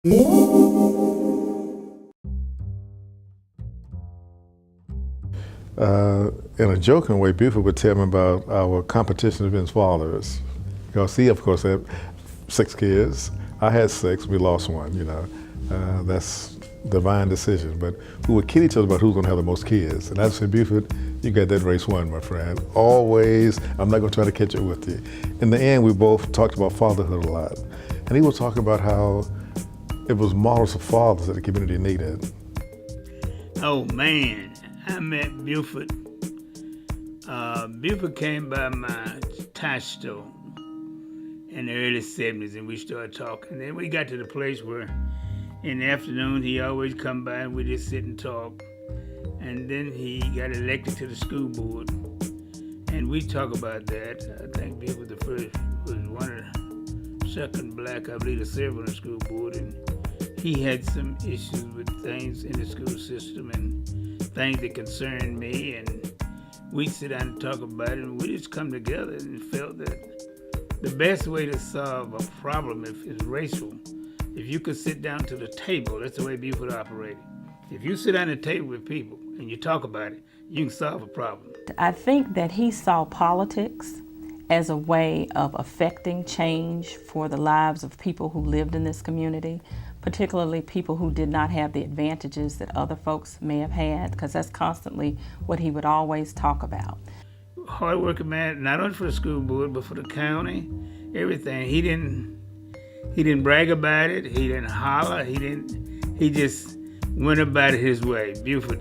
In a joking way, Beaufort would tell me about our competition against fathers. Because he, of course, had 6 kids. I had 6, we lost one, you know. That's divine decision. But we would kid each other about who's gonna have the most kids. And I'd say, Beaufort, you got that race won, my friend. Always, I'm not gonna try to catch up with you. In the end, we both talked about fatherhood a lot. And he was talking about how it was models of fathers that the community needed. Oh man, I met Beaufort. Beaufort came by my tie store in the early 70s and we started talking. Then we got to the place where in the afternoon he always come by and we just sit and talk. And then he got elected to the school board. And we talk about that. I think Beaufort was one of the second black, I believe, to serve on the school board. And he had some issues with things in the school system and things that concerned me, and we'd sit down and talk about it, and we just come together and felt that the best way to solve a problem if it's racial, if you could sit down to the table, that's the way Beaufort operated. If you sit down at the table with people and you talk about it, you can solve a problem. I think that he saw politics as a way of affecting change for the lives of people who lived in this community, particularly people who did not have the advantages that other folks may have had, because that's constantly what he would always talk about. Hard-working man, not only for the school board, but for the county, everything. He didn't brag about it, he didn't holler, he just went about it his way. Beaufort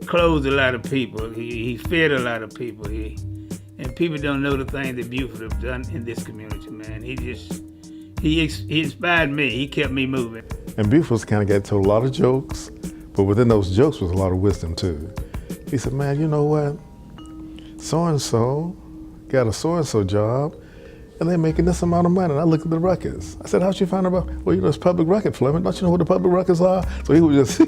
clothed a lot of people, he fed a lot of people, and people don't know the things that Beaufort have done in this community, man. He inspired me. He kept me moving. And Beaufort's kind of got told a lot of jokes, but within those jokes was a lot of wisdom too. He said, man, you know what? So-and-so got a so-and-so job, and they're making this amount of money. And I looked at the records. I said, how'd you find out about? Well, you know, it's public record, Fleming. Don't you know what the public records are? So he was just,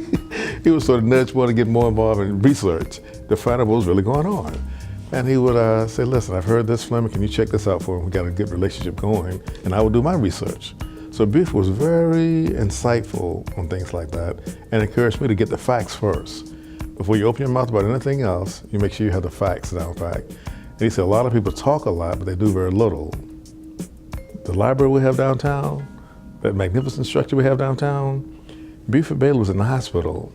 he was sort of nudged one to get more involved in research to find out what was really going on. And he would say, listen, I've heard this, Fleming, can you check this out for me? We got a good relationship going, and I would do my research. So Beaufort was very insightful on things like that and encouraged me to get the facts first. Before you open your mouth about anything else, you make sure you have the facts down pat. And he said, a lot of people talk a lot, but they do very little. The library we have downtown, that magnificent structure we have downtown, Beaufort Bailey was in the hospital.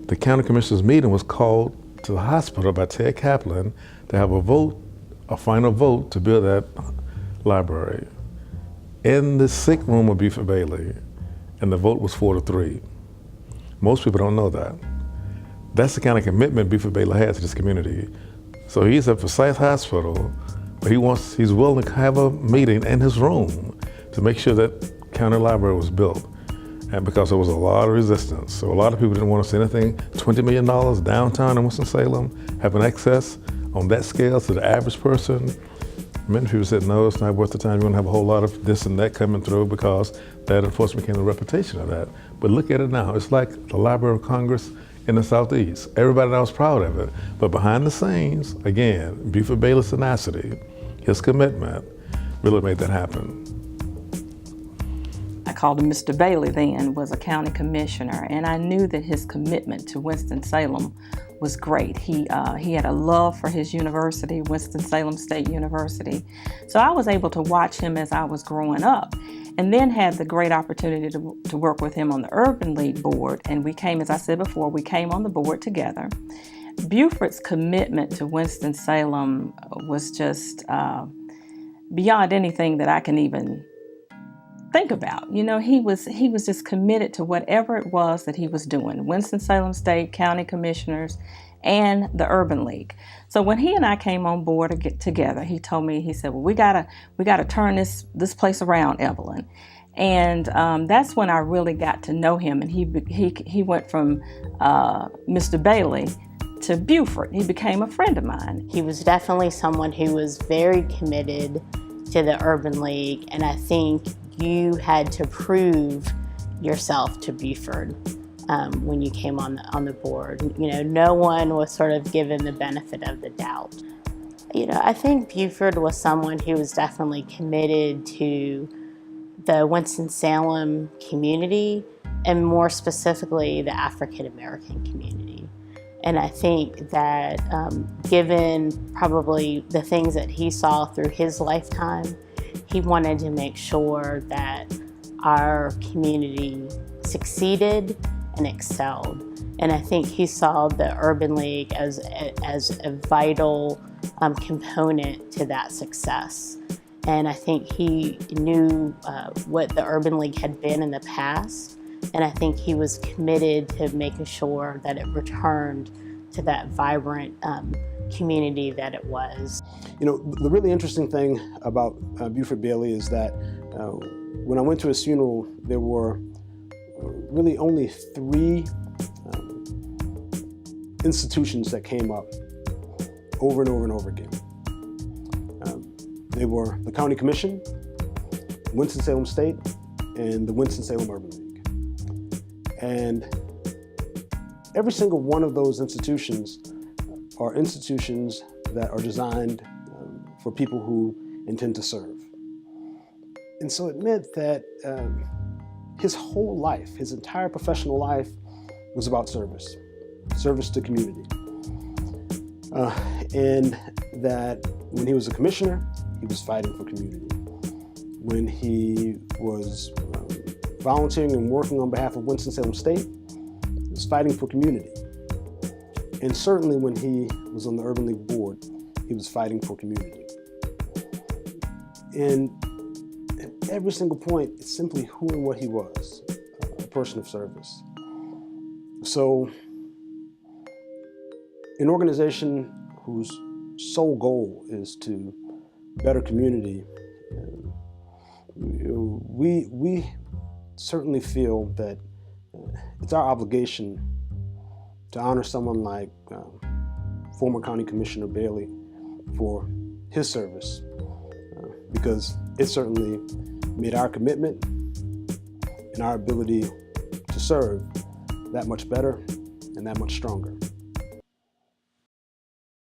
The county commissioner's meeting was called to the hospital by Ted Kaplan to have a final vote to build that library in the sick room of Beaufort Bailey, and the vote was 4-3. Most people don't know that. That's the kind of commitment Beaufort Bailey has to this community. So he's at Forsyth Hospital, but he's willing to have a meeting in his room to make sure that county library was built. And because there was a lot of resistance. So a lot of people didn't want to see anything. $20 million downtown in Winston-Salem, having access on that scale to the average person. Many people said, no, it's not worth the time. You're going to have a whole lot of this and that coming through, because that unfortunately became the reputation of that. But look at it now. It's like the Library of Congress in the Southeast. Everybody now is proud of it. But behind the scenes, again, Beaufort Bailey's tenacity, his commitment, really made that happen. I called him Mr. Bailey then, was a county commissioner, and I knew that his commitment to Winston-Salem was great. He had a love for his university, Winston-Salem State University. So I was able to watch him as I was growing up, and then had the great opportunity to work with him on the Urban League board. And we came, as I said before, we came on the board together. Beaufort's commitment to Winston-Salem was just beyond anything that I can even think about. You know, he was just committed to whatever it was that he was doing. Winston-Salem State, County Commissioners, and the Urban League. So when he and I came on board to get together, he told me, he said, well, we gotta turn this place around, Evelyn. And that's when I really got to know him. And he went from Mr. Bailey to Beaufort. He became a friend of mine. He was definitely someone who was very committed to the Urban League, and I think you had to prove yourself to Beaufort when you came on the board. You know, no one was sort of given the benefit of the doubt. You know, I think Beaufort was someone who was definitely committed to the Winston-Salem community, and more specifically the African American community. And I think that given probably the things that he saw through his lifetime, he wanted to make sure that our community succeeded and excelled. And I think he saw the Urban League as a vital component to that success. And I think he knew what the Urban League had been in the past, and I think he was committed to making sure that it returned to that vibrant community that it was. You know, the really interesting thing about Beaufort Bailey is that when I went to his funeral, there were really only 3 institutions that came up over and over and over again. They were the County Commission, Winston-Salem State, and the Winston-Salem Urban League. And every single one of those institutions are institutions that are designed for people who intend to serve. And so it meant that his whole life, his entire professional life, was about service to community. And that when he was a commissioner, he was fighting for community. When he was volunteering and working on behalf of Winston-Salem State, he was fighting for community. And certainly when he was on the Urban League board, he was fighting for community. And at every single point, it's simply who and what he was, a person of service. So an organization whose sole goal is to better community, we certainly feel that it's our obligation to honor someone like former County Commissioner Bailey for his service, because it certainly made our commitment and our ability to serve that much better and that much stronger.